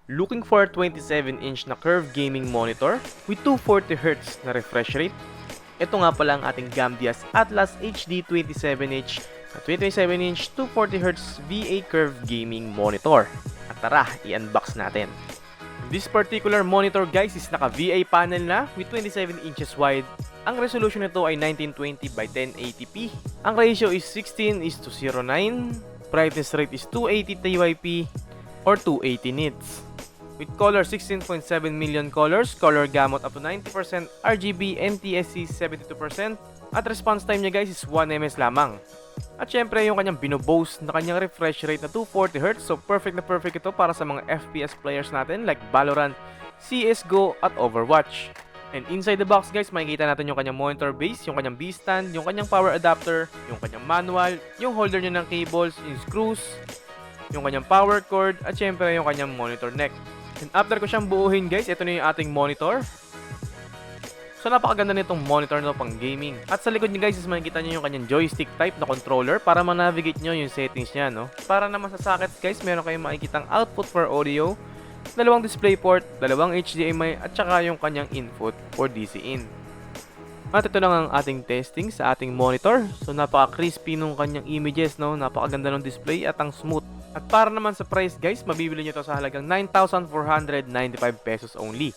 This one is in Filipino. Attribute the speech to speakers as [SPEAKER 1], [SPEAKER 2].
[SPEAKER 1] Looking for a 27-inch na curved gaming monitor with 240Hz na refresh rate? Ito nga pala ang ating Gamdias Atlas HD 27-inch na 27-inch 240Hz VA curved gaming monitor. At tara, i-unbox natin. This particular monitor guys is naka VA panel na with 27 inches wide. Ang resolution nito ay 1920 by 1080p. Ang ratio is 16:09. Brightness rate is 280 TYP or 280 nits. With color 16.7 million colors, color gamut up to 90%, RGB, NTSC 72%, at response time niya guys is 1 ms lamang. At syempre yung kanyang binobose na kanyang refresh rate na 240Hz, so perfect na perfect ito para sa mga FPS players natin like Valorant, CSGO at Overwatch. And inside the box guys, makikita natin yung kanyang monitor base, yung kanyang B-stand, yung kanyang power adapter, yung kanyang manual, yung holder niya ng cables, yung screws, yung kanyang power cord, at syempre yung kanyang monitor neck. And after ko siyang buuhin guys, ito na yung ating monitor. So napakaganda nitong monitor na pang gaming. At sa likod niya guys is makikita niyo yung kanyang joystick type na controller para ma-navigate niyo yung settings niya, no? Para naman sa sockets guys, meron kayong makikitang output for audio, dalawang DisplayPort, dalawang HDMI at saka yung kanyang input for DC in. At ito lang ang ating testing sa ating monitor. So napaka-crispy nung kanyang images, no? Napakaganda ng display at ang smooth. At para naman sa price guys, mabibili nyo ito sa halagang 9,495 pesos only.